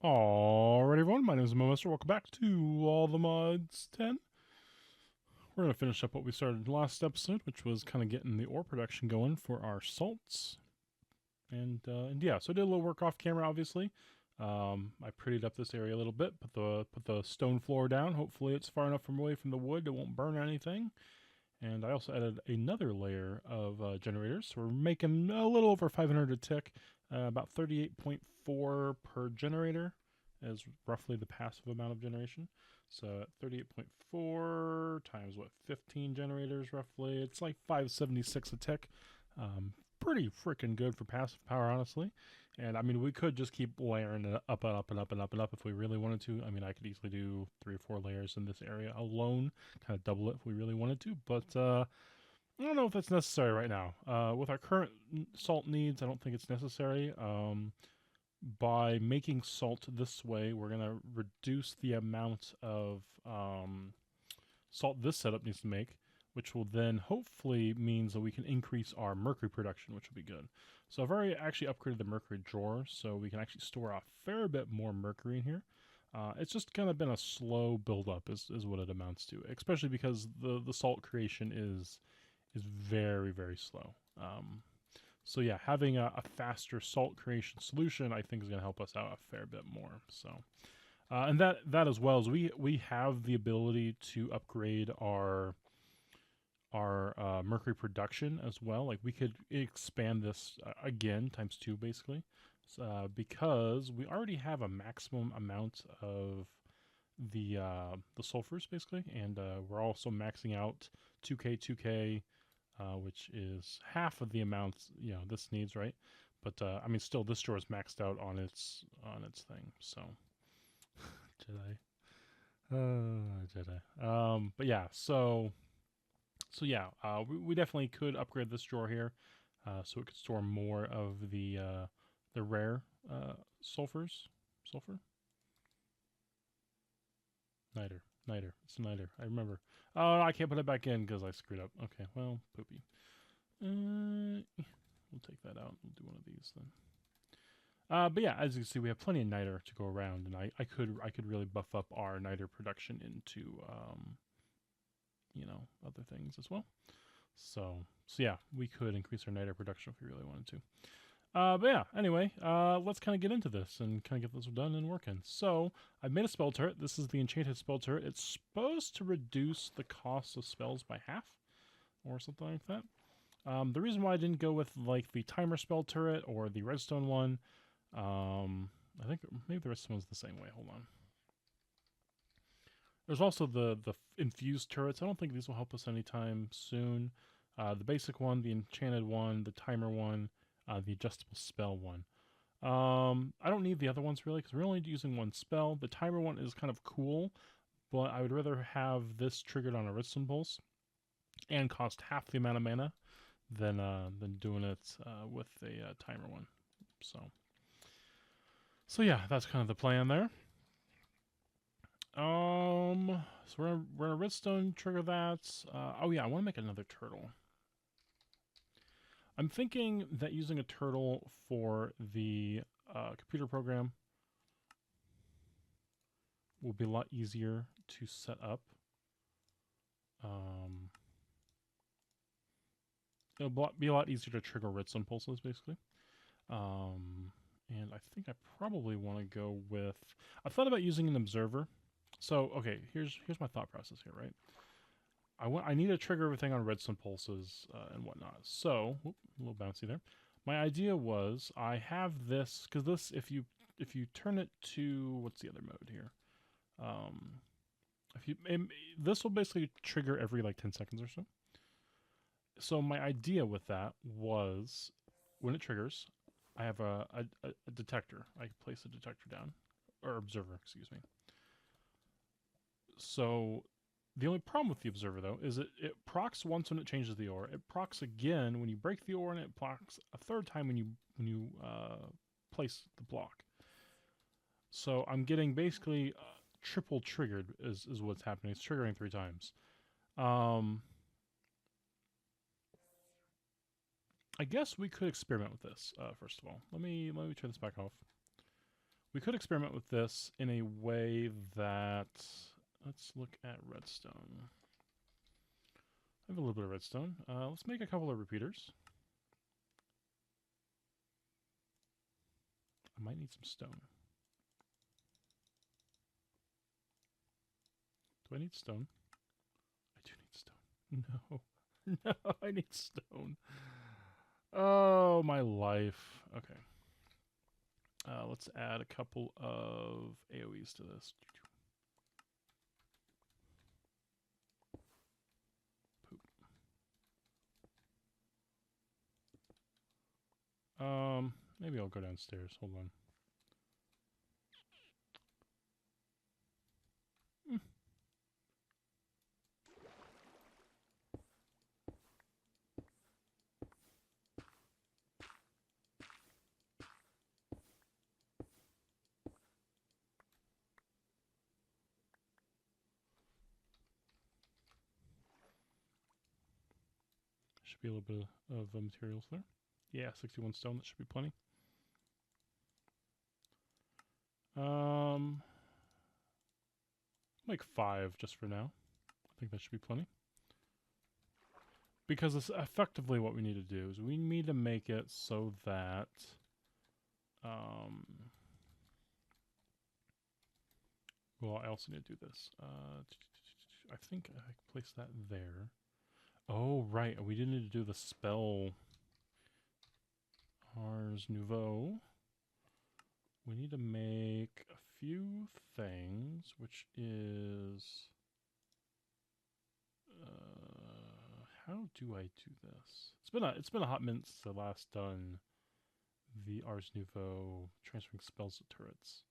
Alright everyone, my name is Mowmaster. Welcome back to All the Mods 10. We're going to finish up what we started last episode, which was kind of getting the ore production going for our salts. And yeah, so I did a little work off camera, obviously. I prettied up this area a little bit, put the stone floor down. Hopefully it's far enough from away from the wood it won't burn anything. And I also added another layer of generators. So we're making a little over 500 a tick, about 38.4 per generator is roughly the passive amount of generation. So at 38.4 times what, 15 generators roughly, it's like 576 a tick. Pretty freaking good for passive power, honestly. And I mean, we could just keep layering it up and up and up and up and up if we really wanted to. I mean, I could easily do 3 or 4 layers in this area alone, kind of double it if we really wanted to. But I don't know if that's necessary right now. With our current salt needs, I don't think it's necessary. By making salt this way, we're going to reduce the amount of salt this setup needs to make, which will then hopefully means that we can increase our mercury production, which will be good. So I've already actually upgraded the mercury drawer, so we can actually store a fair bit more mercury in here. It's just kind of been a slow buildup is what it amounts to, especially because the salt creation is very, very slow. So yeah, having a faster salt creation solution, I think, is going to help us out a fair bit more. So, and that as well as we have the ability to upgrade our mercury production as well. Like we could expand this again times 2 basically, because we already have a maximum amount of the sulfurs basically, and we're also maxing out 2K 2K, which is half of the amount this needs, right? But I mean, still, this drawer is maxed out on its thing. So Jedi. But yeah, so yeah, we definitely could upgrade this drawer here, so it could store more of the rare sulfurs. Sulfur. Niter. It's a niter. I remember. Oh, I can't put it back in because I screwed up. Okay, well, poopy. We'll take that out. We'll do one of these then. But yeah, as you can see, we have plenty of niter to go around, and I could really buff up our niter production into other things as well. So yeah, we could increase our niter production if we really wanted to. But yeah, anyway, let's kind of get into this and kind of get this done and working. So I've made a spell turret. This is the enchanted spell turret. It's supposed to reduce the cost of spells by half or something like that. The reason why I didn't go with like the timer spell turret or the redstone one, I think maybe the redstone one's the same way. Hold on. There's also the infused turrets. I don't think these will help us anytime soon. The basic one, the enchanted one, the timer one, the adjustable spell one. I don't need the other ones really because we're only using one spell. The timer one is kind of cool, but I would rather have this triggered on a redstone pulse and cost half the amount of mana than doing it with a timer one. So yeah, that's kind of the plan there. So we're gonna redstone trigger that. Oh yeah, I want to make another turtle. I'm thinking that using a turtle for the computer program will be a lot easier to set up. It'll be a lot easier to trigger redstone pulses, basically. And I think I probably want to go with... I thought about using an observer. So, okay, here's my thought process here, right? I need to trigger everything on redstone pulses and whatnot. So, whoop, a little bouncy there. My idea was I have this, because this, if you turn it to, what's the other mode here? This will basically trigger every like 10 seconds or so. So my idea with that was, when it triggers, I have a detector. I can place a detector down, or observer, excuse me. So the only problem with the observer, though, is it procs once when it changes the ore. It procs again when you break the ore, and it procs a third time when you place the block. So I'm getting basically triple triggered is what's happening. It's triggering 3 times. I guess we could experiment with this first of all. Let me turn this back off. We could experiment with this in a way that... Let's look at redstone. I have a little bit of redstone. Let's make a couple of repeaters. I might need some stone. Do I need stone? I do need stone. No. No, I need stone. Oh, my life. Okay. Let's add a couple of AoEs to this. Poop. Maybe I'll go downstairs. Hold on. Should be a little bit of materials there. Yeah, 61 stone. That should be plenty. Like 5 just for now. I think that should be plenty. Because it's effectively what we need to do is we need to make it so that well, I also need to do this. I think I place that there. Oh, right. We didn't need to do the spell Ars Nouveau. We need to make a few things, which is... how do I do this? It's been a hot minute since I last done the Ars Nouveau transferring spells to turrets.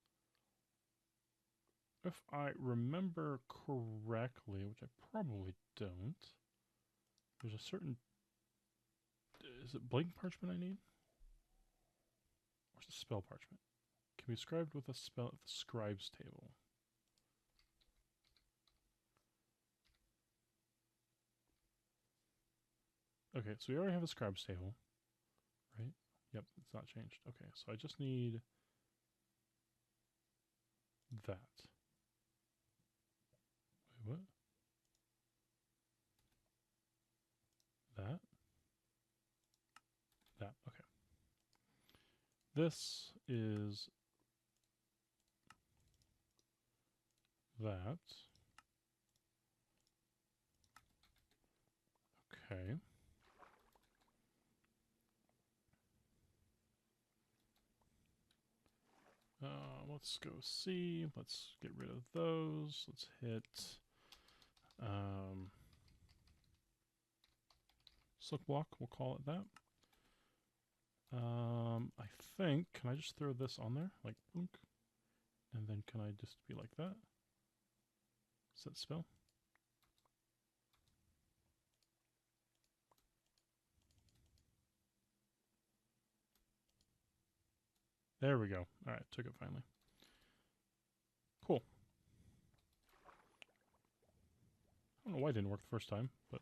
If I remember correctly, which I probably don't, there's a certain... Is it blank parchment I need? Or is it spell parchment? Can be scribed with a spell at the scribe's table. Okay, so we already have a scribe's table, right? Yep, it's not changed. Okay, so I just need that. Wait, what? That? That, okay. This is that. Okay. Let's go see. Let's get rid of those. Let's hit silk block. We'll call it that. I think, can I just throw this on there? Like, boink. And then can I just be like that? Set spell. There we go. Alright, took it finally. Cool. I don't know why it didn't work the first time, but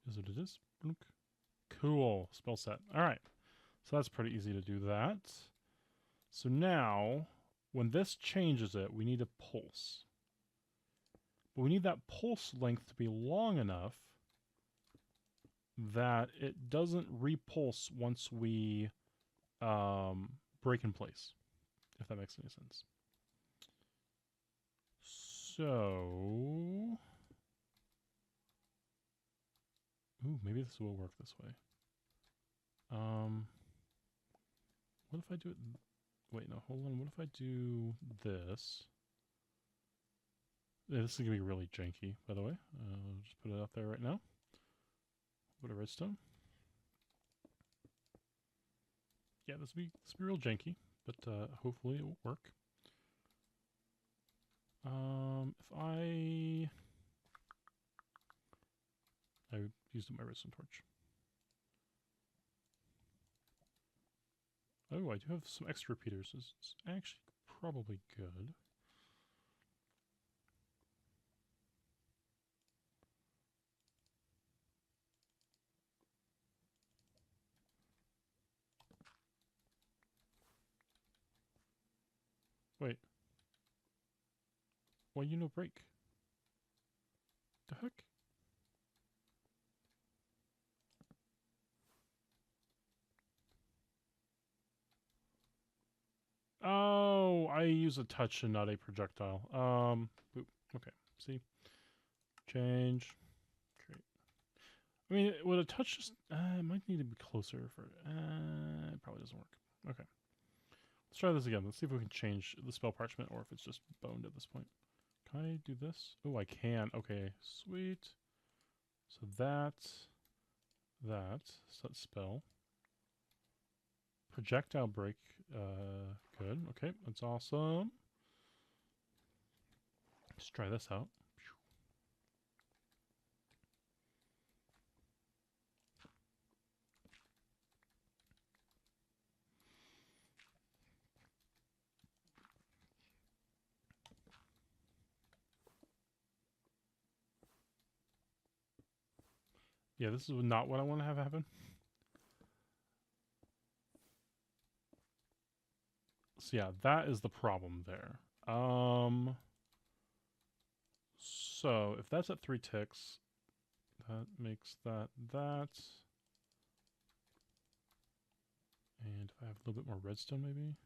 is what it is. Boink. Cool. Spell set. Alright. So that's pretty easy to do that. So now, when this changes it, we need a pulse. But we need that pulse length to be long enough that it doesn't repulse once we break in place, if that makes any sense. So... Ooh, maybe this will work this way. What if I do it... Wait, no, hold on. What if I do this? Yeah, this is going to be really janky, by the way. I'll just put it out there right now. Put a redstone. Yeah, this will be real janky, but hopefully it will work. If I used up my redstone torch. Oh, I do have some extra repeaters. This is actually probably good. Wait. Why you no break? The heck? Oh, I use a touch and not a projectile. Boop. Okay. See? Change. Great. I mean, would a touch just... it might need to be closer for... it probably doesn't work. Okay. Let's try this again. Let's see if we can change the spell parchment or if it's just boned at this point. Can I do this? Oh, I can. Okay, sweet. So set spell. Projectile break, good. Okay, that's awesome. Let's try this out. Yeah, this is not what I want to have happen. So yeah, that is the problem there. So if that's at 3 ticks, that makes that. And if I have a little bit more redstone, maybe.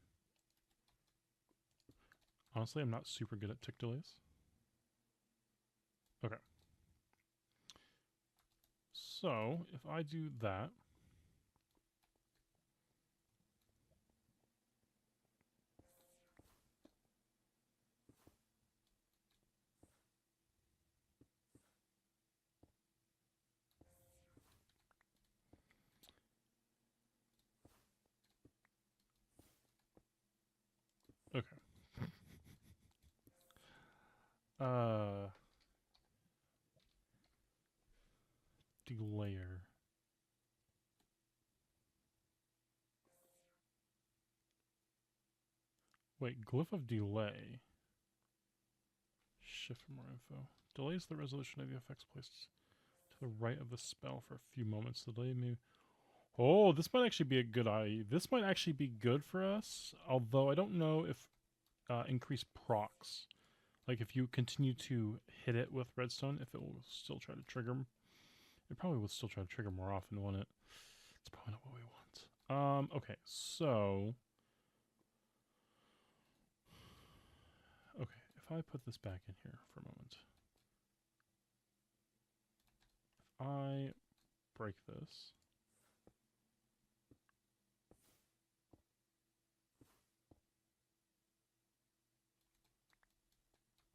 Honestly, I'm not super good at tick delays. Okay. So if I do that, okay. Delayer. Wait, glyph of delay. Shift for more info. Delays the resolution of the effects placed to the right of the spell for a few moments. The delay may... Oh, this might actually be a good idea. This might actually be good for us, although I don't know if increased procs. Like if you continue to hit it with redstone, if it will still try to trigger. It probably will still try to trigger more often, won't it? It's probably not what we want. Okay, so... Okay, if I put this back in here for a moment. If I break this...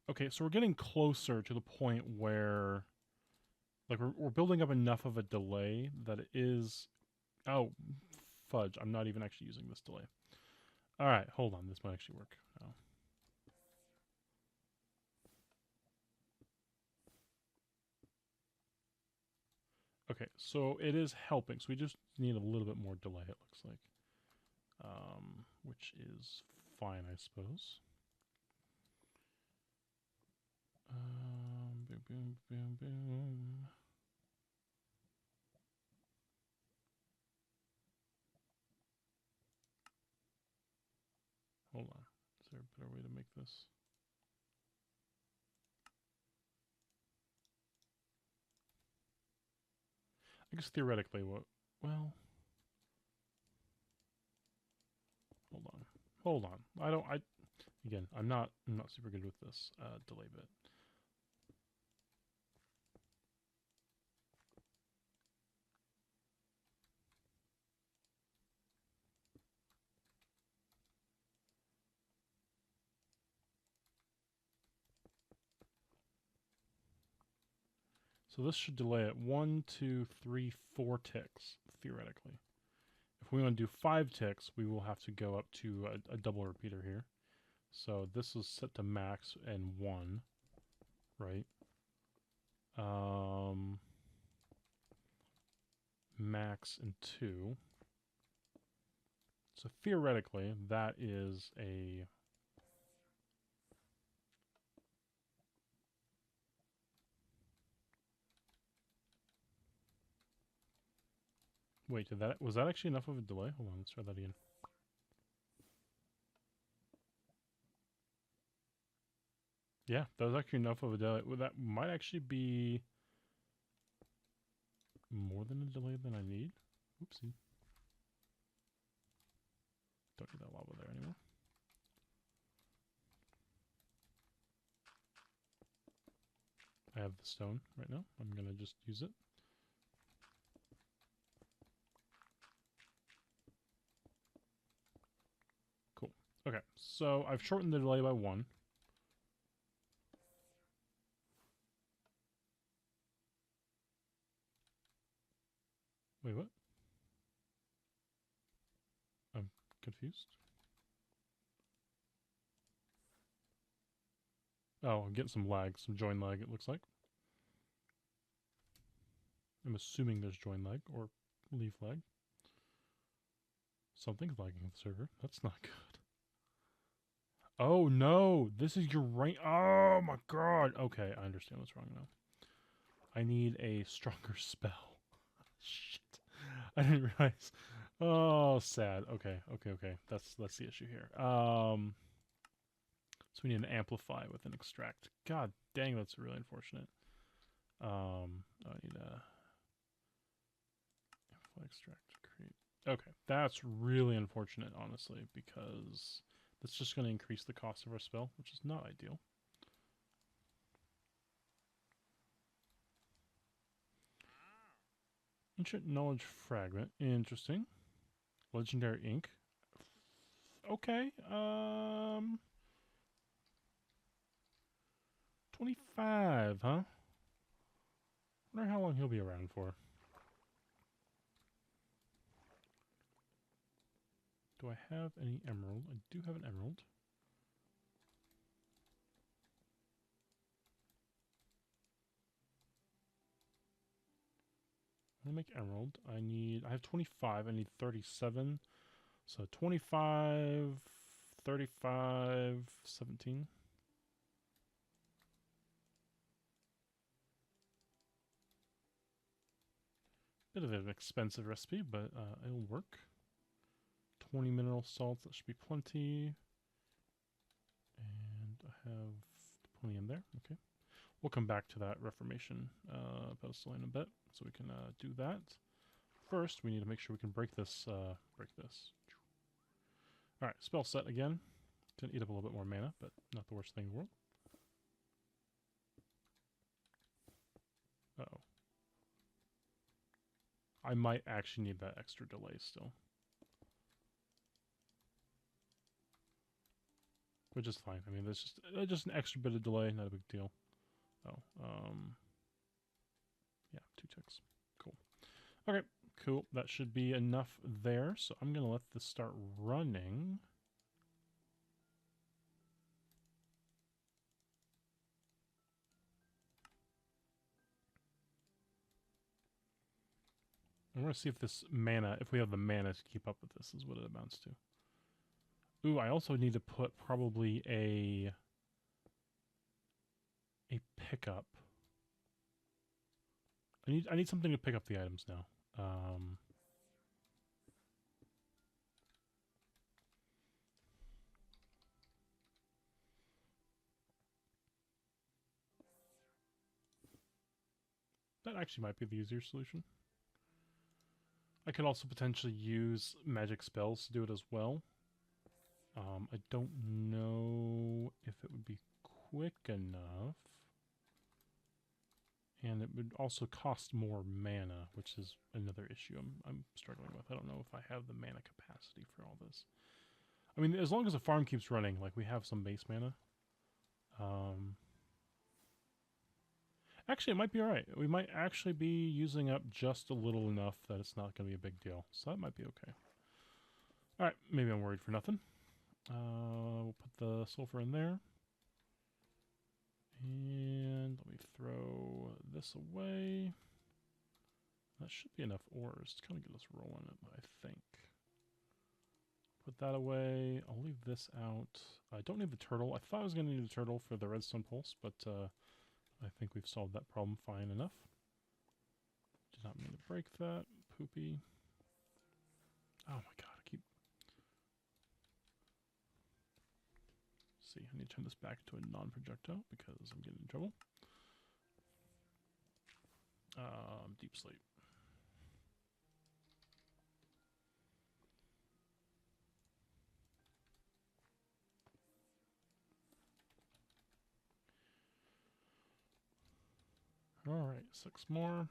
Okay, so we're getting closer to the point where... Like, we're building up enough of a delay that it is... Oh, fudge. I'm not even actually using this delay. Alright, hold on. This might actually work now. Okay, so it is helping. So we just need a little bit more delay, it looks like. Which is fine, I suppose. Boom, boom, boom, boom. Hold on. Is there a better way to make this? I guess theoretically what... Well... Hold on. Again, I'm not super good with this delay bit. So this should delay it 1, 2, 3, 4 ticks, theoretically. If we want to do 5 ticks, we will have to go up to a double repeater here. So this is set to max and 1, right? Max and 2. So theoretically, that is a... Wait, was that actually enough of a delay? Hold on, let's try that again. Yeah, that was actually enough of a delay. Well, that might actually be more than a delay than I need. Oopsie. Don't need that lava there anymore. I have the stone right now. I'm going to just use it. Cool. Okay, so I've shortened the delay by 1. Wait, what? I'm confused. Oh, I'm getting some lag, some join lag, it looks like. I'm assuming there's join lag or leave lag. Something's lagging on the server. That's not good. Oh no, this is your right. Oh my god. Okay, I understand what's wrong now. I need a stronger spell. Shit. I didn't realize. Oh, sad. Okay. That's the issue here. So we need an amplify with an extract. God dang, that's really unfortunate. I need a amplify extract create. Okay, that's really unfortunate, honestly, because that's just going to increase the cost of our spell, which is not ideal. Ancient Knowledge Fragment. Interesting. Legendary Ink. Okay. 25, huh? Wonder how long he'll be around for. Do I have any emerald? I do have an emerald. I'm gonna make emerald. I have 25. I need 37. So 25, 35, 17. Bit of an expensive recipe, but it'll work. 20 mineral salts, that should be plenty. And I have plenty in there. Okay. We'll come back to that Reformation pedestal in a bit, so we can do that. First, we need to make sure we can break this. Alright, spell set again. Gonna eat up a little bit more mana, but not the worst thing in the world. Uh-oh. I might actually need that extra delay still. Which is fine. I mean, there's just an extra bit of delay, not a big deal. Oh, yeah, 2 ticks. Cool. Okay, cool. That should be enough there. So I'm going to let this start running. I'm going to see if this mana, if we have the mana to keep up with this, is what it amounts to. Ooh, I also need to put probably a pickup. I need something to pick up the items now. That actually might be the easier solution. I could also potentially use magic spells to do it as well. I don't know if it would be quick enough. And it would also cost more mana, which is another issue I'm struggling with. I don't know if I have the mana capacity for all this. I mean, as long as the farm keeps running, like we have some base mana. Actually, it might be alright. We might actually be using up just a little enough that it's not going to be a big deal. So that might be okay. Alright, maybe I'm worried for nothing. We'll put the sulfur in there. And let me throw this away. That should be enough ores to kind of get us rolling, I think. Put that away. I'll leave this out. I don't need the turtle. I thought I was going to need a turtle for the redstone pulse, but I think we've solved that problem fine enough. Did not mean to break that. Poopy. Oh my god, I keep see, I need to turn this back to a non-projectile because I'm getting in trouble. Deep sleep. Alright, 6 more.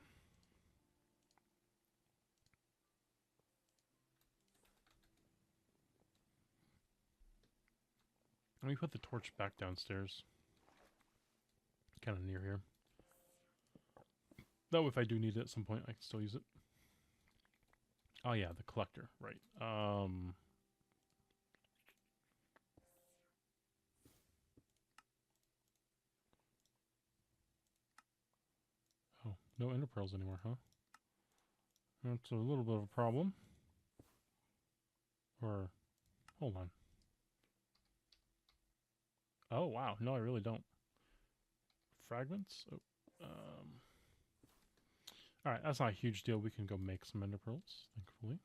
Let me put the torch back downstairs. Kind of near here. Though if I do need it at some point, I can still use it. Oh yeah, the collector, right. Oh, no ender pearls anymore, huh? That's a little bit of a problem. Or, hold on. Oh, wow. No, I really don't. Fragments? Oh, Alright, that's not a huge deal. We can go make some ender pearls, thankfully.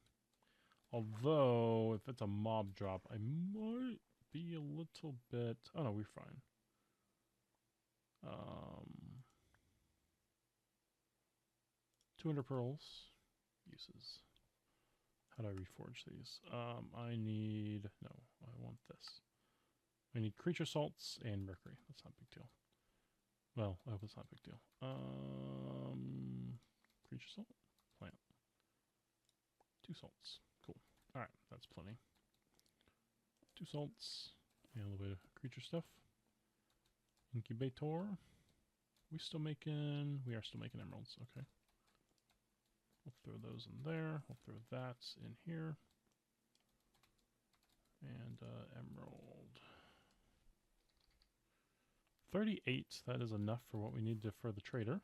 Although, if it's a mob drop, I might be a little bit... Oh, no, we're fine. 200 pearls. Uses. How do I reforge these? I need... No, I want this. I need creature salts and mercury. That's not a big deal. Well, I hope it's not a big deal. Creature salt? Plant. 2 salts. Cool. Alright, that's plenty. 2 salts. And a little bit of creature stuff. Incubator. We are still making emeralds. Okay. We'll throw those in there. We'll throw that in here. And emerald. 38. That is enough for what we need for the trader.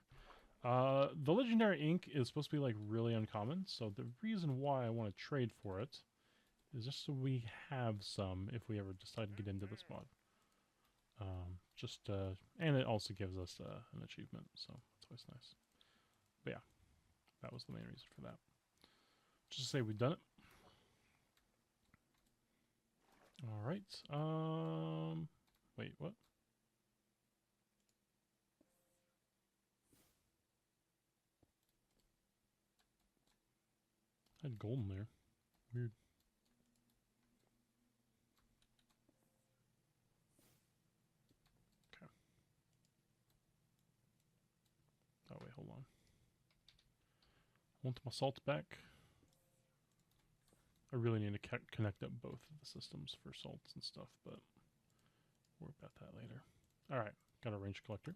The legendary ink is supposed to be like really uncommon, so the reason why I want to trade for it is just so we have some if we ever decide to get into this mod. And it also gives us an achievement, so that's always nice. But yeah, that was the main reason for that. Just to say we've done it. All right. Wait, what? I had gold in there. Weird. Okay. Oh, wait, hold on. I want my salts back. I really need to connect up both of the systems for salts and stuff, but we'll worry about that later. Alright, got a range collector.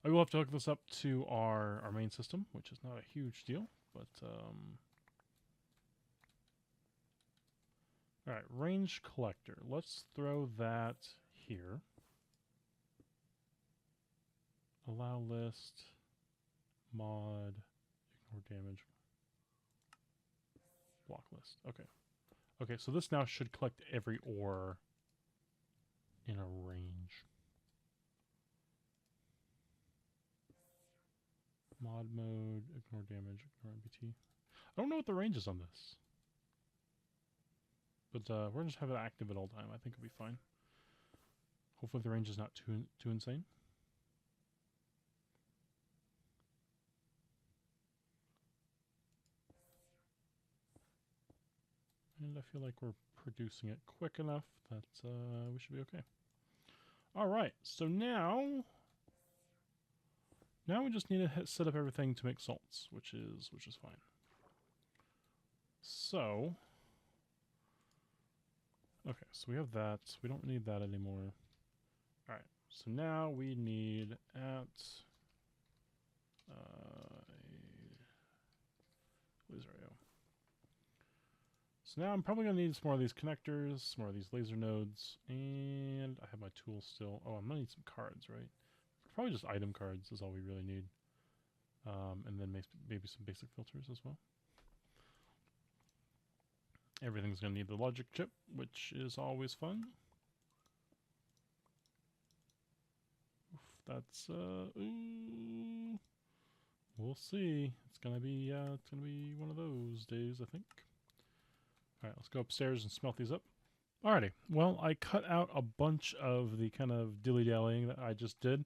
I will have to hook this up to our main system, which is not a huge deal, but alright, range collector. Let's throw that here. Allow list, mod, ignore damage, block list. Okay. Okay, so this now should collect every ore in a range. Mod mode, ignore damage, ignore MBT. I don't know what the range is on this. But we're going to just have it active at all time. I think it'll be fine. Hopefully the range is not too insane. And I feel like we're producing it quick enough that we should be okay. Alright, so now we just need to set up everything to make salts, which is fine. So, okay, so we have that. We don't need that anymore. Alright, so now we need at laser IO. So now I'm probably going to need some more of these connectors, some more of these laser nodes, and I have my tools still. Oh, I'm going to need some cards, right? Probably just item cards is all we really need. And then maybe some basic filters as well. Everything's going to need the logic chip, which is always fun. Oof, that's ooh. We'll see. It's gonna be one of those days, I think. All right, let's go upstairs and smelt these up. Alrighty, well, I cut out a bunch of the kind of dilly-dallying that I just did,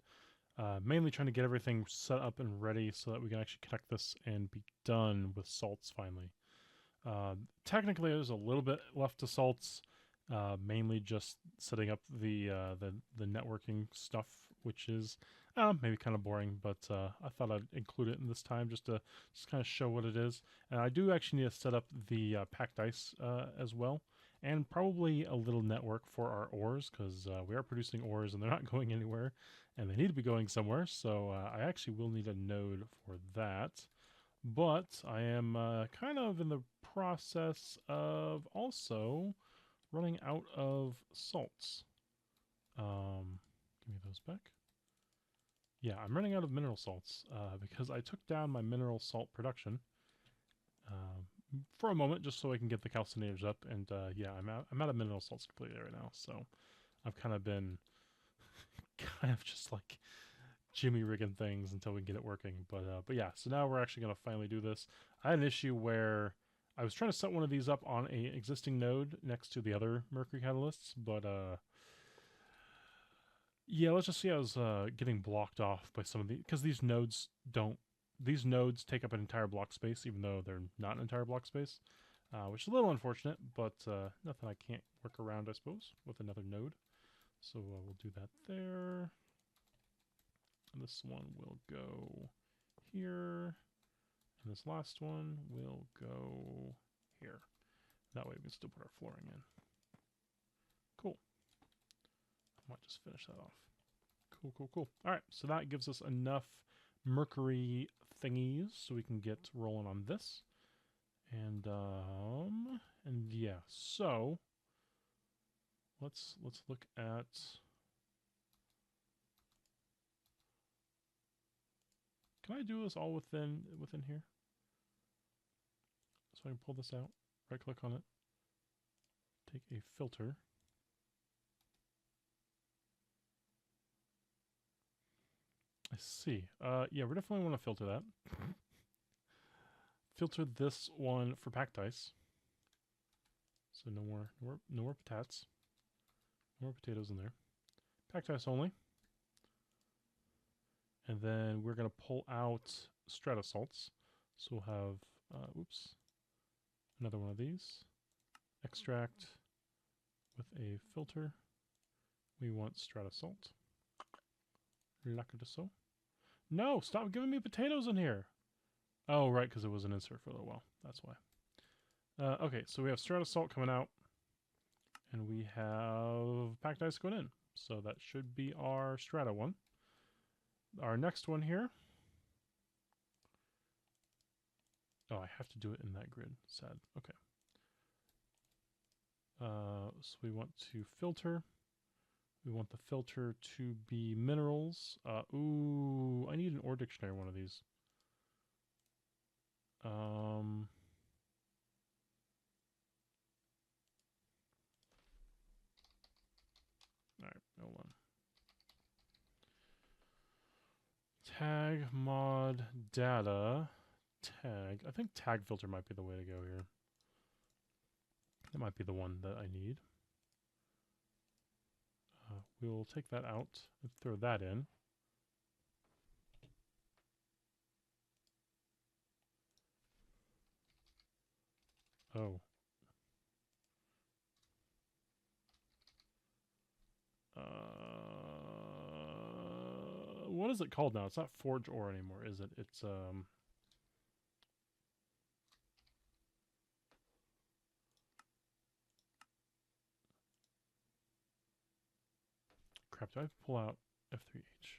mainly trying to get everything set up and ready so that we can actually connect this and be done with salts finally. Technically, there's a little bit left to salts, mainly just setting up the networking stuff, which is maybe kind of boring, but I thought I'd include it in this time just to just kind of show what it is. And I do actually need to set up the packed ice as well, and probably a little network for our ores because we are producing ores and they're not going anywhere, and they need to be going somewhere. So I actually will need a node for that. But I am kind of in the process of also running out of salts. Give me those back. Yeah, I'm running out of mineral salts because I took down my mineral salt production for a moment just so I can get the calcinators up. And yeah, I'm out of mineral salts completely right now. So I've kind of been kind of just like jimmy rigging things until we can get it working. But yeah, so now we're actually going to finally do this. I had an issue where I was trying to set one of these up on a existing node next to the other mercury catalysts, but yeah, let's just see. I was getting blocked off by some of the because these nodes take up an entire block space, even though they're not an entire block space, which is a little unfortunate, but nothing I can't work around, I suppose, with another node. So we'll do that there. And this one will go here, and this last one will go here. That way we can still put our flooring in. Cool. I might just finish that off. Cool. All right, so that gives us enough mercury thingies so we can get rolling on this. And yeah, so let's look at can I do this all within here? So I can pull this out, right click on it, take a filter. I see. Yeah, we definitely want to filter that. Filter this one for packed ice. So no more potats. No more potatoes in there. Packed ice only. And then we're going to pull out strata salts. So we'll have, another one of these. Extract with a filter. We want strata salt. Like so. No, stop giving me potatoes in here. Oh, right, because it was an insert for a little while. That's why. Okay, so we have strata salt coming out. And we have packed ice going in. So that should be our strata one. Our next one here. Oh, I have to do it in that grid. Sad. Okay. So we want to filter. We want the filter to be minerals. Ooh, I need an ore dictionary one of these. Alright, hold on. Tag mod data tag. I think tag filter might be the way to go here. That might be the one that I need. We'll take that out and throw that in. Oh. What is it called now? It's not forge ore anymore, is it? It's crap. Do I have to pull out F3H?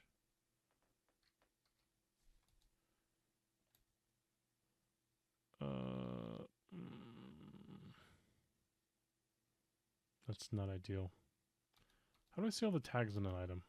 That's not ideal. How do I see all the tags in an item?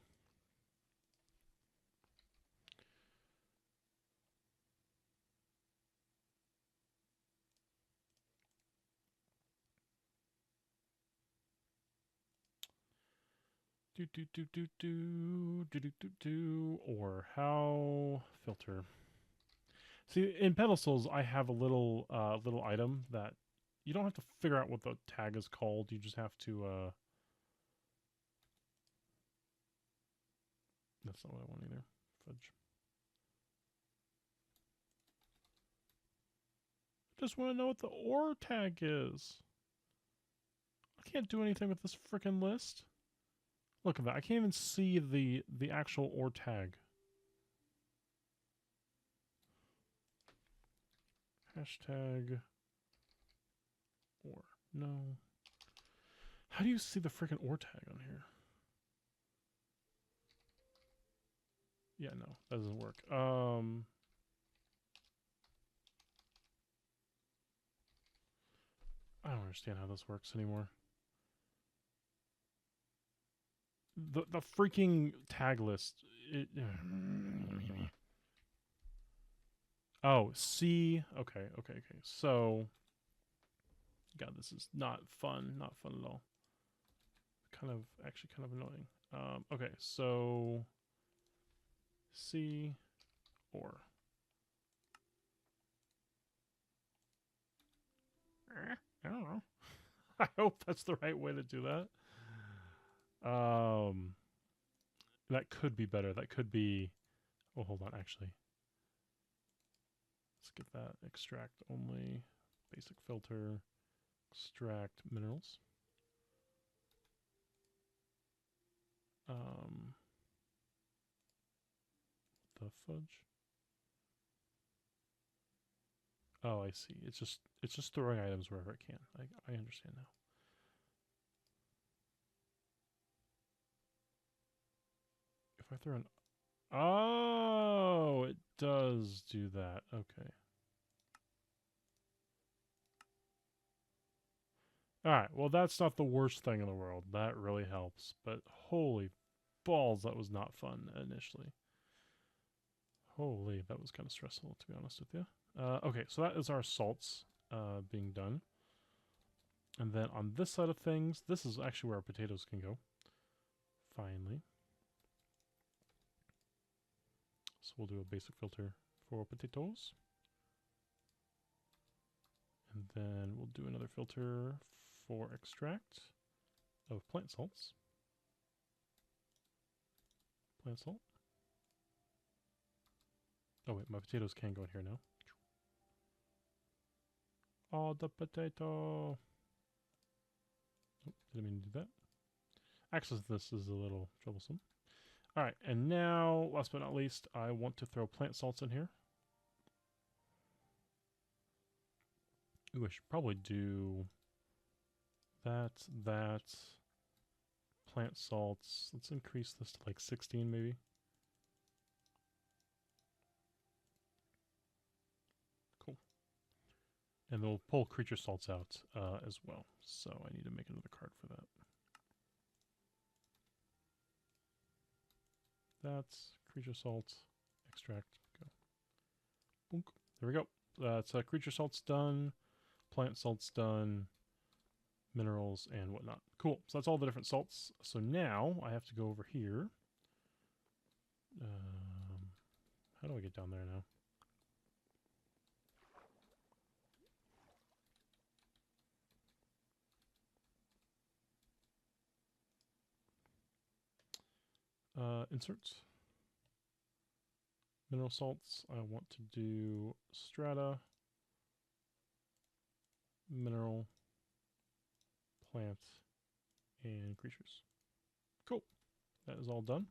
Or how filter. See, in pedestals, I have a little little item that you don't have to figure out what the tag is called. You just have to, that's not what I want either. Fudge. Just want to know what the ore tag is. I can't do anything with this freaking list. Look at that. I can't even see the actual ore tag. Hashtag ore. No. How do you see the freaking ore tag on here? Yeah, no, that doesn't work. I don't understand how this works anymore. The freaking tag list. Oh, C. Okay. So, God, this is not fun. Not fun at all. Actually kind of annoying. Okay, so C or. I don't know. I hope that's the right way to do that. That could be better. That could be. Oh, hold on. Actually, let's get that. Extract only. Basic filter. Extract minerals. The fudge. Oh, I see. It's just throwing items wherever it can. I understand now. If I throw an... Oh, it does do that. Okay. Alright, well that's not the worst thing in the world. That really helps. But holy balls, that was not fun initially. Holy, that was kind of stressful, to be honest with you. Okay, so that is our salts being done. And then on this side of things, this is actually where our potatoes can go. Finally. So we'll do a basic filter for potatoes. And then we'll do another filter for extract of plant salts. Plant salt. Oh wait, my potatoes can go in here now. Oh, the potato. Oh, didn't mean to do that. Access to this is a little troublesome. Alright, and now, last but not least, I want to throw plant salts in here. Ooh, I should probably do that, plant salts. Let's increase this to like 16 maybe. Cool. And then we'll pull creature salts out as well. So I need to make another card for that. That's creature salt, extract, go. Boink. There we go. That's creature salts done, plant salts done, minerals and whatnot. Cool. So that's all the different salts. So now I have to go over here. How do I get down there now? Inserts. Mineral salts. I want to do strata, mineral, plant, and creatures. Cool. That is all done.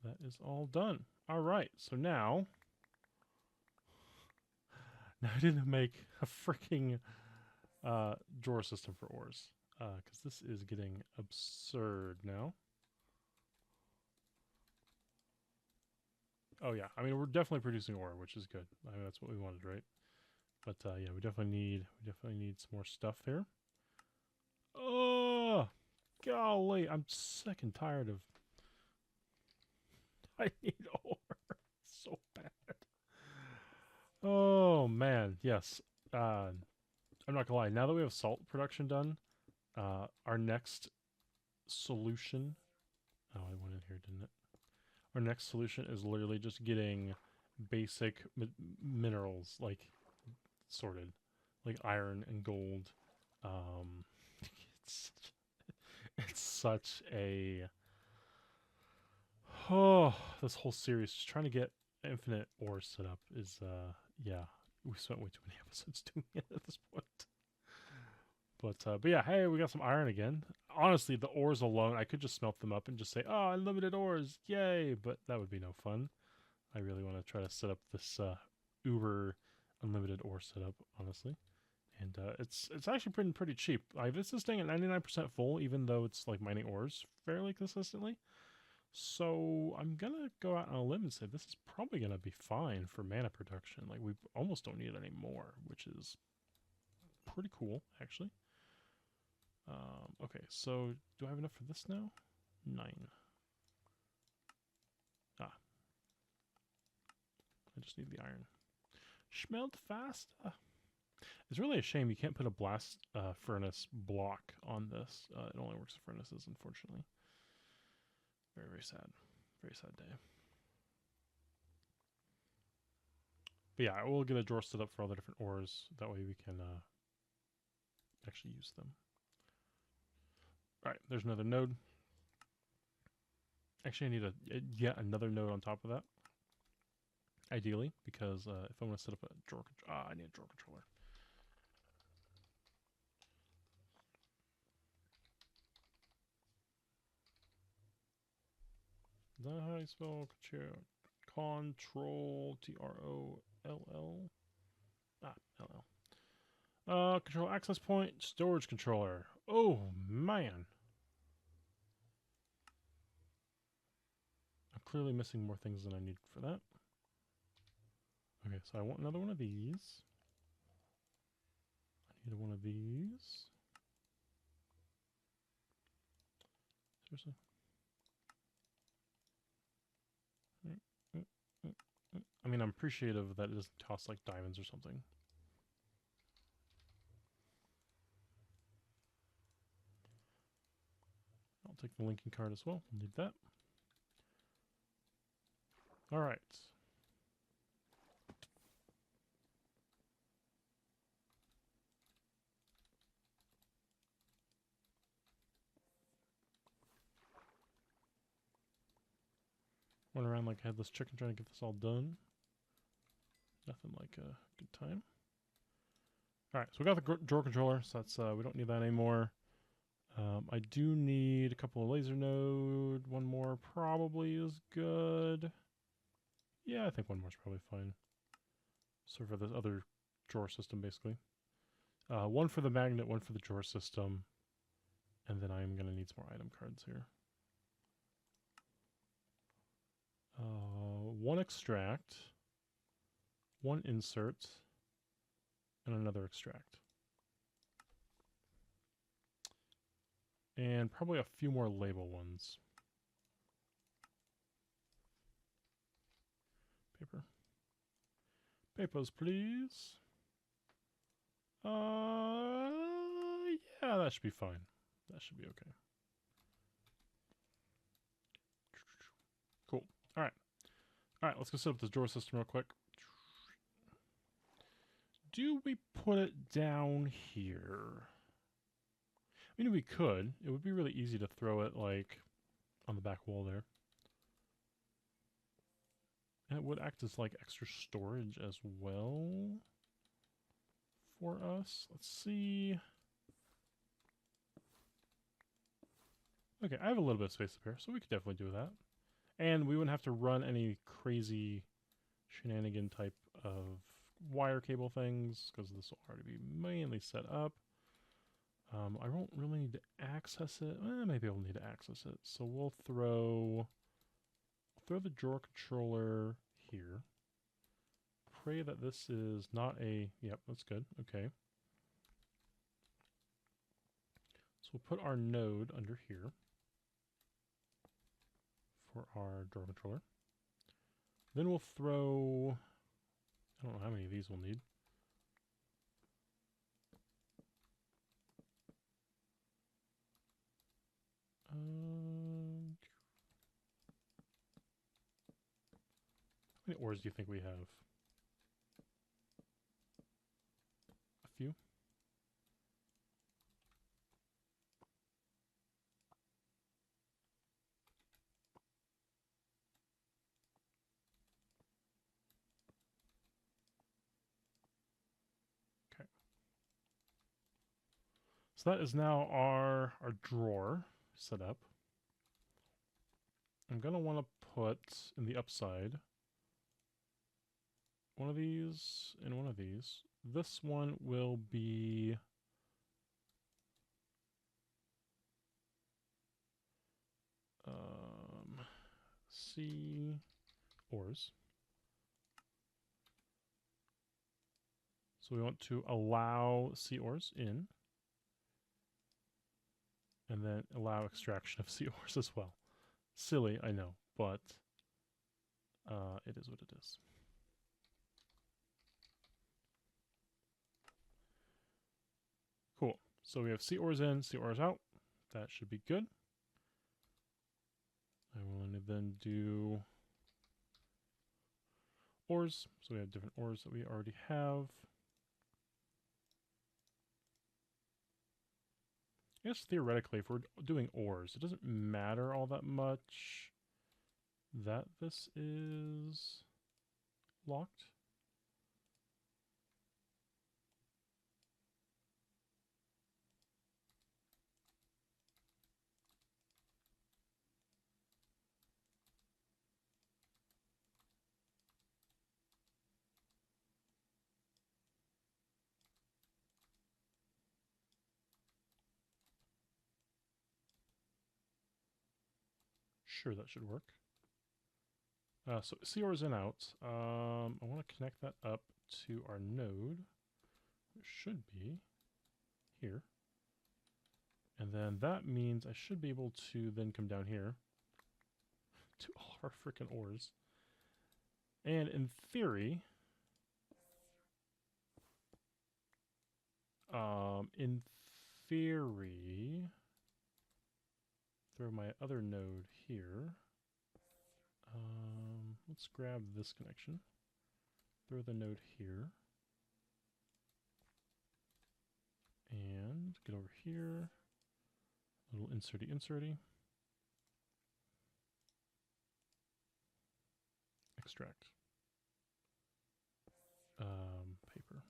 That is all done. All right. So now I didn't make a freaking drawer system for ores because this is getting absurd now. Oh yeah, I mean we're definitely producing ore, which is good. I mean that's what we wanted, right? But yeah, we definitely need some more stuff here. Oh, golly, I'm sick and tired of. I need ore so bad. Oh man, yes. I'm not gonna lie. Now that we have salt production done, our next solution. Oh, I went in here, didn't it? Our next solution is literally just getting basic minerals like sorted. like iron and gold. It's it's such a this whole series just trying to get infinite ores set up is yeah, we spent way too many episodes doing it at this point. But yeah, hey, we got some iron again. Honestly, the ores alone, I could just smelt them up and just say, oh, unlimited ores, yay! But that would be no fun. I really want to try to set up this uber unlimited ore setup, honestly. And it's actually pretty cheap. This is staying at 99% full, even though it's like mining ores fairly consistently. So I'm gonna go out on a limb and say this is probably gonna be fine for mana production. Like we almost don't need it anymore, which is pretty cool, actually. Okay, so do I have enough for this now? 9. Ah, I just need the iron. Schmelt fast. It's really a shame you can't put a blast furnace block on this. It only works for furnaces, unfortunately. Very sad. Very sad day. But yeah, I will get a drawer set up for all the different ores. That way we can actually use them. Alright, there's another node. Actually, I need yet another node on top of that. Ideally, because if I want to set up a drawer controller... I need a drawer controller. Is that how you spell control? T-R-O-L-L? Ah, L-L. Control access point, storage controller. Oh, man. I'm clearly missing more things than I need for that. Okay, so I want another one of these. I need one of these. Seriously? I mean, I'm appreciative that it doesn't cost like diamonds or something. I'll take the linking card as well. We'll need that. Alright. Run around like a headless chicken trying to get this all done. Nothing like a good time. Alright, so we got the drawer controller, so that's we don't need that anymore. I do need a couple of laser node. One more probably is good. Yeah, I think one more is probably fine. So for this other drawer system, basically. One for the magnet, one for the drawer system. And then I'm going to need some more item cards here. One extract, one insert, and another extract. And probably a few more label ones. Paper. Papers, please. Yeah, that should be fine. That should be okay. Cool. Alright. Alright, let's go set up this drawer system real quick. Do we put it down here? I mean, we could. It would be really easy to throw it, like, on the back wall there. And it would act as, like, extra storage as well for us. Let's see. Okay, I have a little bit of space up here, so we could definitely do that. And we wouldn't have to run any crazy shenanigan type of wire cable things, because this will already be mainly set up. I won't really need to access it. Maybe I'll need to access it. So we'll throw the drawer controller here. Pray that this is not a... Yep, that's good. Okay. So we'll put our node under here for our drawer controller. Then we'll throw... I don't know how many of these we'll need. How many ores do you think we have? A few? So that is now our drawer set up. I'm going to want to put in the upside one of these and one of these. This one will be C ores. So we want to allow C ores in, and then allow extraction of C ores as well. Silly, I know, but it is what it is. Cool. So we have C ores in, C ores out. That should be good. I will then do ores. So we have different ores that we already have. I guess theoretically, if we're doing ores, it doesn't matter all that much that this is locked. Sure, that should work. So CR is in out. I want to connect that up to our node. It should be here. And then that means I should be able to then come down here to all our freaking ores. And in theory, throw my other node here. Let's grab this connection. Throw the node here. And get over here. A little inserty. Extract. Paper.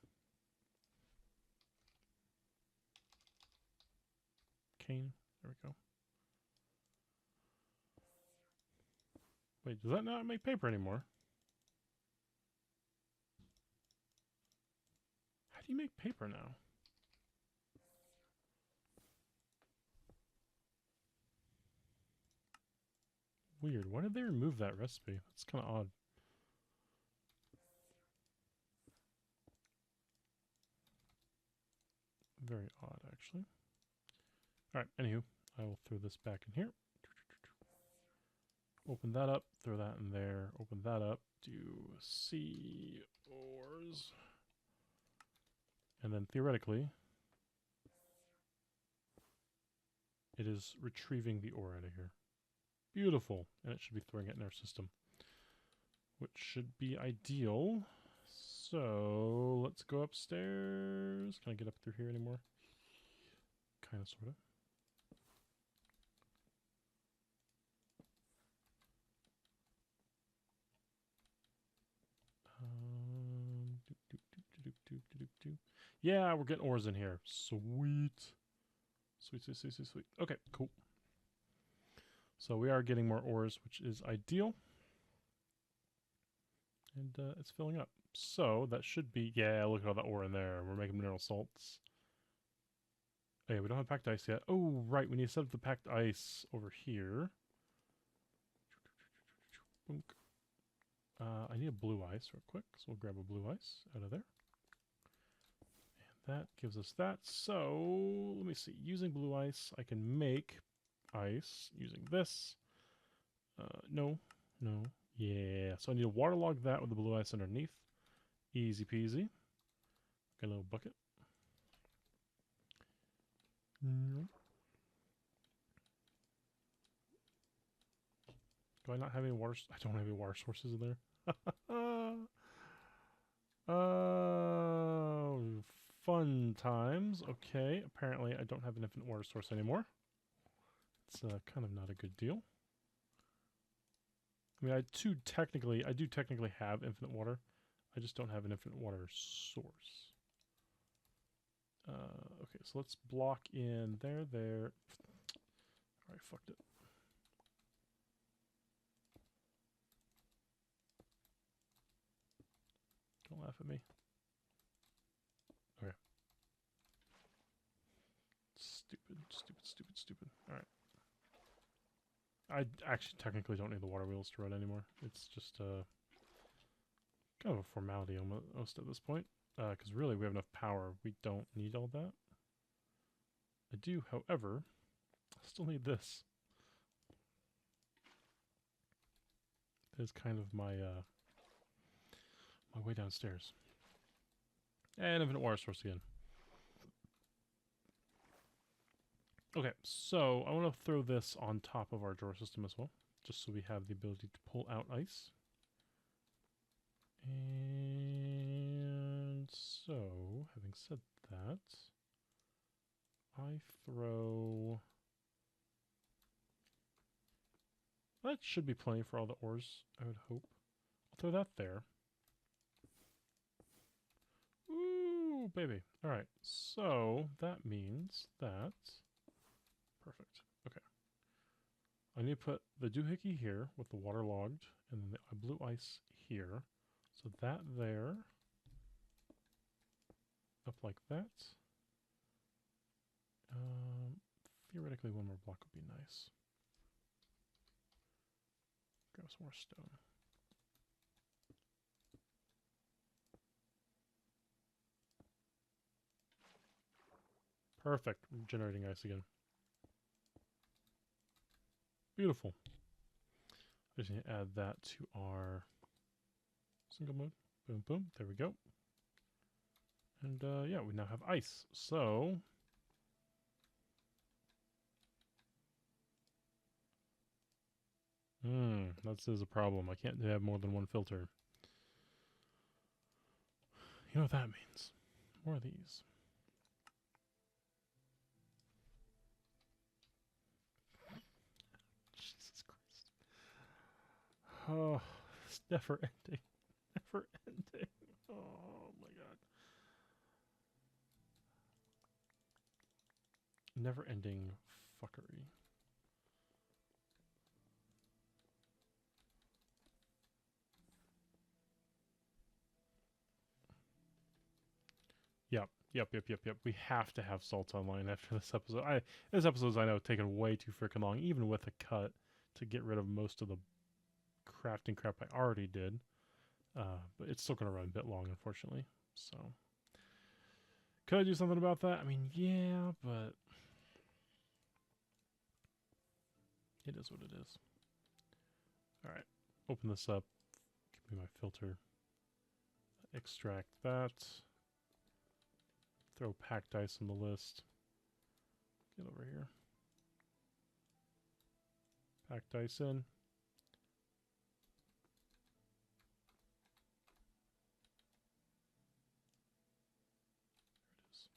Cane. There we go. Wait, does that not make paper anymore? How do you make paper now? Weird. Why did they remove that recipe? That's kind of odd. Very odd, actually. Alright, anywho, I will throw this back in here. Open that up, throw that in there, open that up, do C ores. And then theoretically, it is retrieving the ore out of here. Beautiful. And it should be throwing it in our system, which should be ideal. So let's go upstairs. Can I get up through here anymore? Kind of, sort of. Yeah, we're getting ores in here. Sweet. Sweet. Okay, cool. So we are getting more ores, which is ideal. And it's filling up. So that should be, yeah, look at all that ore in there. We're making mineral salts. Oh, yeah, we don't have packed ice yet. Oh, right, we need to set up the packed ice over here. I need a blue ice real quick, so we'll grab a blue ice out of there. And that gives us that. So, let me see. Using blue ice, I can make ice using this. No. Yeah, so I need to waterlog that with the blue ice underneath. Easy peasy. Got a little bucket. Do I not have any water? I don't have any water sources in there. Fun times. Okay, apparently I don't have an infinite water source anymore. It's kind of not a good deal. I mean, I do technically have infinite water. I just don't have an infinite water source. Okay, so let's block in there, there. Alright, fucked it. Don't laugh at me. Okay. Stupid, stupid, stupid, stupid. Alright. I actually technically don't need the water wheels to run anymore. It's just kind of a formality almost at this point. Because really we have enough power. We don't need all that. I do, however, still need this. That is kind of my my way downstairs. And infinite water source again. Okay, so I want to throw this on top of our drawer system as well, just so we have the ability to pull out ice. And so, having said that, I throw... That should be plenty for all the ores, I would hope. I'll throw that there. Ooh, baby. Alright, so that means that... Perfect. Okay. I need to put the doohickey here with the water logged, and then the blue ice here. So that there, up like that. Theoretically, one more block would be nice. Grab some more stone. Perfect. Generating ice again. Beautiful. I just need to add that to our single mode. Boom, boom. There we go. And yeah, we now have ice. So that is a problem. I can't have more than one filter. You know what that means. More of these. Jesus Christ. Oh, it's never ending. Never ending. Oh my god. Never ending fuckery. Yep. We have to have salt online after this episode. This episode's, I know, taken way too freaking long, even with a cut, to get rid of most of the crafting crap I already did. But it's still going to run a bit long, unfortunately. So, could I do something about that? I mean, yeah, but it is what it is. All right, open this up. Give me my filter. Extract that. Throw packed ice on the list. Get over here. Packed ice in. There it is.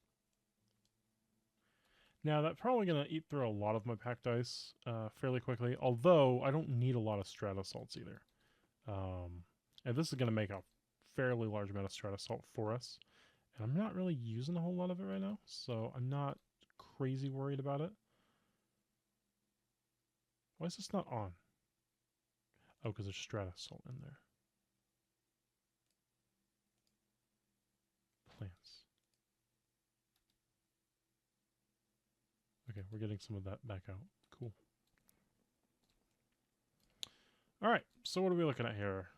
Now, that's probably going to eat through a lot of my packed ice fairly quickly, although I don't need a lot of strata salts either. And this is going to make a fairly large amount of strata salt for us. And I'm not really using a whole lot of it right now, so I'm not crazy worried about it. Why is this not on? Oh, because there's strata salt in there. Plants. Okay, we're getting some of that back out. Cool. Alright, so what are we looking at here?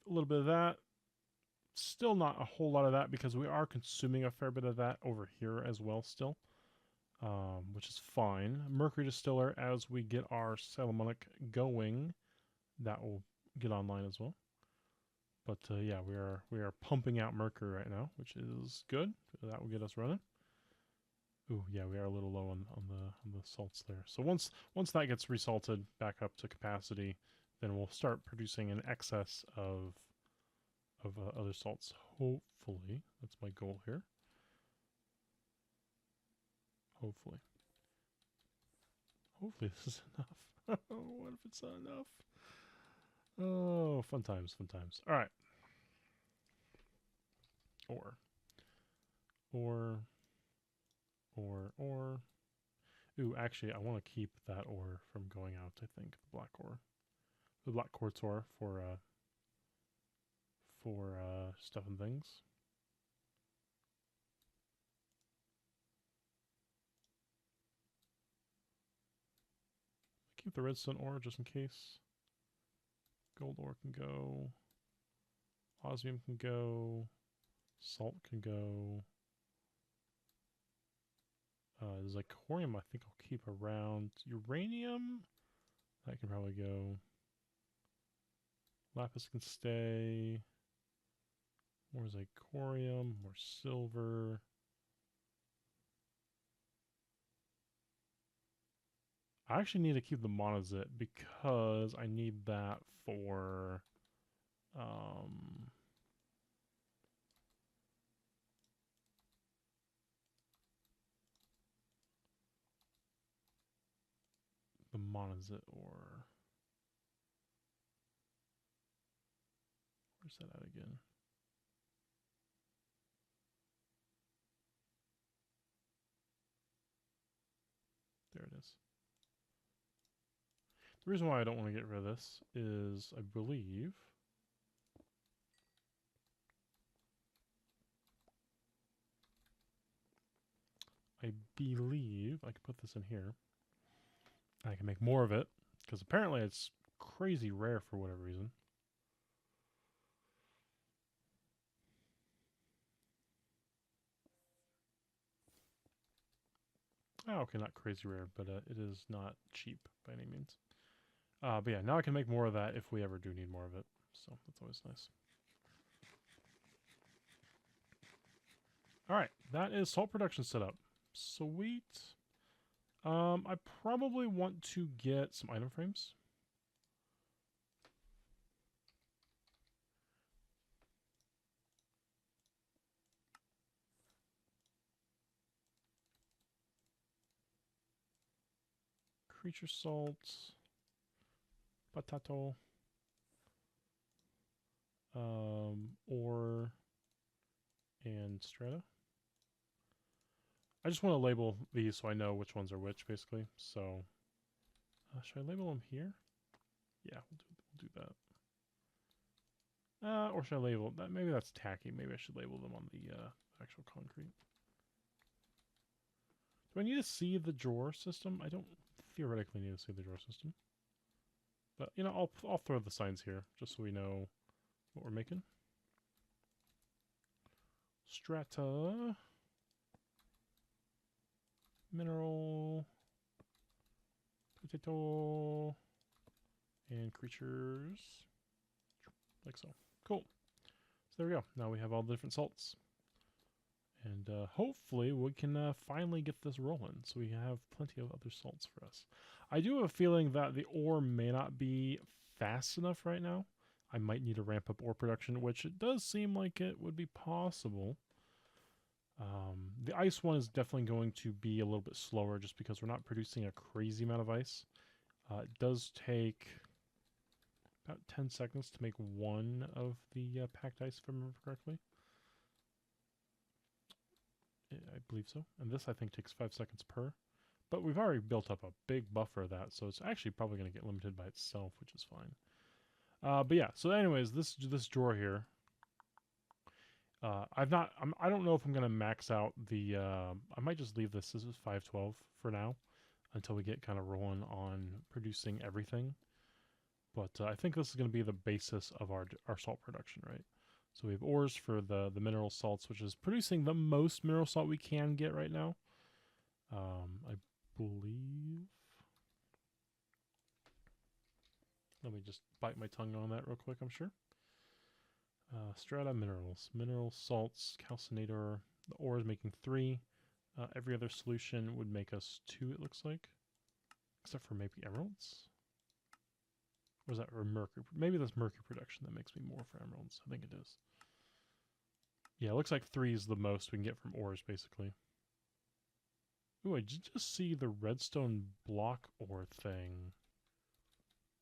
A little bit of that. Still not a whole lot of that because we are consuming a fair bit of that over here as well still. Which is fine. Mercury distiller, as we get our Salamonic going, that will get online as well. But yeah, we are pumping out mercury right now, which is good. That will get us running. Ooh, yeah, we are a little low on the salts there. So once that gets resalted back up to capacity, then we'll start producing an excess of other salts. Hopefully, that's my goal here. Hopefully this is enough. What if it's not enough? Oh, fun times, fun times. All right. Or ore. Ooh, actually, I want to keep that ore from going out, I think. The black ore. The black quartz ore for stuff and things. Keep the redstone ore just in case. Gold ore can go. Osmium can go. Salt can go. Zirconium I think I'll keep around. Uranium? That can probably go. Lapis can stay. More zirconium, more silver. I actually need to keep the monazite because I need that for the monazite ore. Where's that at again? There it is. The reason why I don't want to get rid of this is I believe I can put this in here. I can make more of it because apparently it's crazy rare for whatever reason. Oh, okay, not crazy rare, but it is not cheap by any means. But yeah, now I can make more of that if we ever do need more of it. So that's always nice. Alright, that is salt production set up. Sweet. I probably want to get some item frames. Creature salt. Potato. Ore. And strata. I just want to label these so I know which ones are which, basically. So, should I label them here? Yeah, we'll do that. Or should I label that? Maybe that's tacky. Maybe I should label them on the actual concrete. Do I need to see the drawer system? I don't theoretically need to see the drawer system. But, you know, I'll throw the signs here just so we know what we're making. Strata. Mineral. Potato. And creatures. Like so. Cool. So there we go. Now we have all the different salts. And hopefully we can finally get this rolling so we have plenty of other salts for us. I do have a feeling that the ore may not be fast enough right now. I might need to ramp up ore production, which it does seem like it would be possible. The ice one is definitely going to be a little bit slower just because we're not producing a crazy amount of ice. It does take about 10 seconds to make one of the packed ice, if I remember correctly. I believe so. And this, I think, takes 5 seconds per. But we've already built up a big buffer of that, so it's actually probably going to get limited by itself, which is fine. But yeah, so anyways, this drawer here, I don't know if I'm going to max out the, I might just leave this as 512 for now, until we get kind of rolling on producing everything. But I think this is going to be the basis of our salt production, right? So we have ores for the mineral salts, which is producing the most mineral salt we can get right now. I believe... Let me just bite my tongue on that real quick, I'm sure. Strata minerals. Mineral salts, calcinator. The ore is making 3. Every other solution would make us 2, it looks like. Except for maybe emeralds? Or is that for mercury? Maybe that's mercury production that makes me more for emeralds. I think it is. Yeah, it looks like 3 is the most we can get from ores, basically. Ooh, I did just see the redstone block ore thing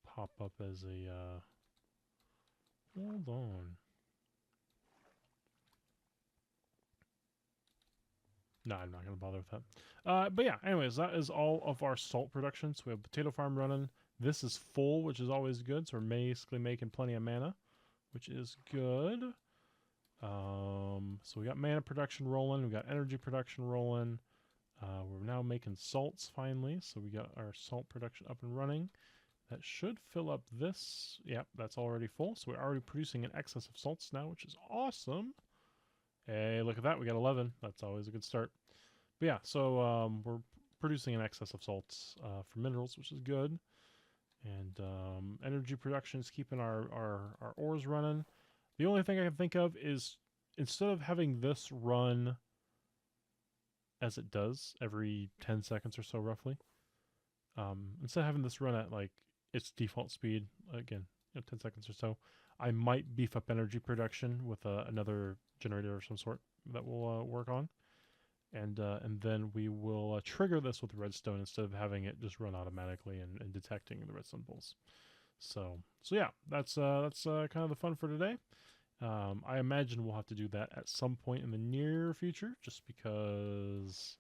pop up as a, hold on. No, I'm not going to bother with that. But yeah, anyways, that is all of our salt production. So we have potato farm running. This is full, which is always good. So we're basically making plenty of mana, which is good. So we got mana production rolling. We got energy production rolling. We're now making salts finally. So we got our salt production up and running. That should fill up this. Yep, that's already full. So we're already producing in excess of salts now, which is awesome. Hey, look at that. We got 11. That's always a good start. But yeah, so we're producing in excess of salts for minerals, which is good. And energy production is keeping our ores running. The only thing I can think of is instead of having this run as it does every 10 seconds or so roughly, instead of having this run at like its default speed, again, 10 seconds or so, I might beef up energy production with another generator of some sort that we'll work on. And then we will trigger this with redstone instead of having it just run automatically and detecting the redstone pulse. So yeah, that's kind of the fun for today. I imagine we'll have to do that at some point in the near future, just because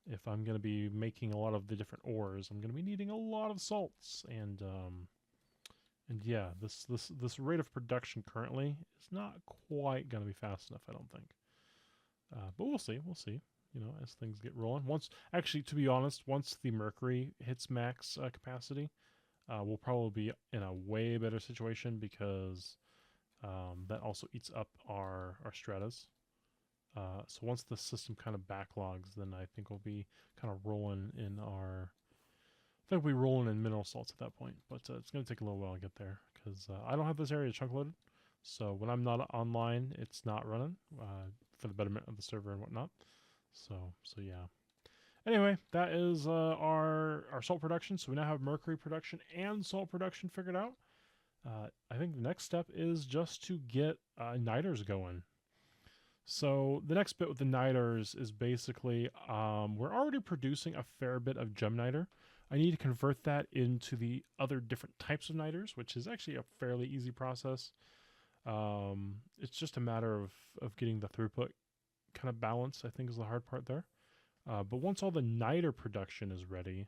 if I'm going to be making a lot of the different ores, I'm going to be needing a lot of salts, and yeah, this rate of production currently is not quite going to be fast enough, I don't think. But we'll see. You know, as things get rolling. Actually, to be honest, once the mercury hits max capacity, we'll probably be in a way better situation because that also eats up our stratas. So once the system kind of backlogs, then I think we'll be kind of rolling in our. I think we'll be rolling in mineral salts at that point, but it's going to take a little while to get there because I don't have this area chunk loaded. So when I'm not online, it's not running for the betterment of the server and whatnot. So yeah. Anyway, that is our salt production. So we now have mercury production and salt production figured out. I think the next step is just to get niters going. So the next bit with the niters is basically we're already producing a fair bit of gem niter. I need to convert that into the other different types of niters, which is actually a fairly easy process. It's just a matter of getting the throughput kind of balanced, I think, is the hard part there. But once all the niter production is ready,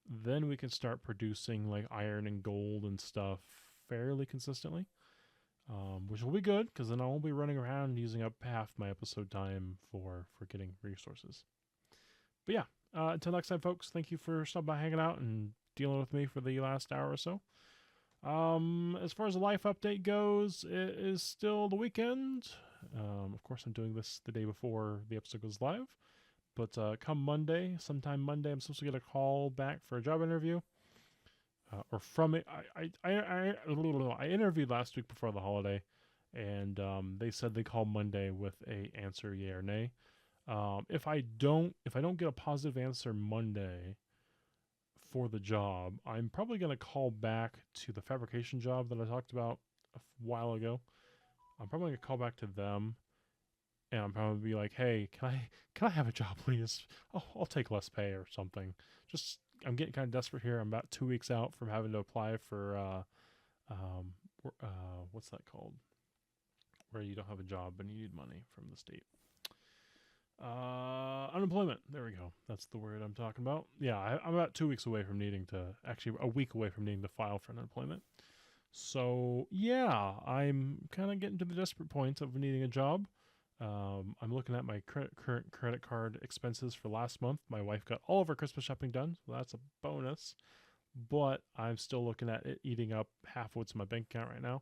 then we can start producing like iron and gold and stuff fairly consistently, which will be good because then I won't be running around using up half my episode time for getting resources. But yeah, until next time, folks, thank you for stopping by, hanging out, and dealing with me for the last hour or so. As far as the life update goes, it is still the weekend. Of course, I'm doing this the day before the episode goes live. But come Monday, sometime Monday, I'm supposed to get a call back for a job interview. Or from it, I interviewed last week before the holiday, and they said they call Monday with a answer, yay or nay. If I don't get a positive answer Monday for the job, I'm probably going to call back to the fabrication job that I talked about a while ago. I'm probably going to call back to them, and I'm probably be like, "Hey, can I have a job, please? I'll take less pay or something. Just I'm getting kind of desperate here. I'm about 2 weeks out from having to apply for what's that called? Where you don't have a job and you need money from the state. Unemployment. There we go. That's the word I'm talking about. Yeah, I'm about 2 weeks away from needing to, actually a week away from needing to file for unemployment. So yeah, I'm kind of getting to the desperate point of needing a job. I'm looking at my current credit card expenses for last month. My wife got all of her Christmas shopping done, so that's a bonus. But I'm still looking at it eating up half of what's in my bank account right now.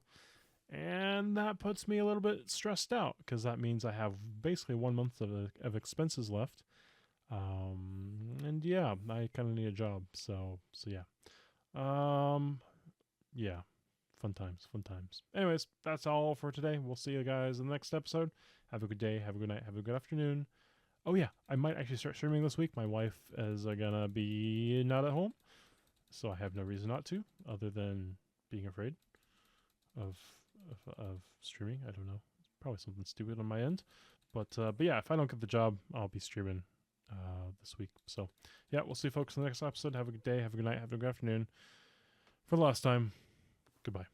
And that puts me a little bit stressed out because that means I have basically 1 month of expenses left. And yeah, I kind of need a job. So yeah. Yeah. Fun times. Anyways, that's all for today. We'll see you guys in the next episode. Have a good day. Have a good night. Have a good afternoon. Oh yeah, I might actually start streaming this week. My wife is gonna be not at home, so I have no reason not to, other than being afraid of streaming. I don't know. Probably something stupid on my end, but yeah, if I don't get the job, I'll be streaming this week. So yeah, we'll see you folks in the next episode. Have a good day. Have a good night. Have a good afternoon. For the last time, goodbye.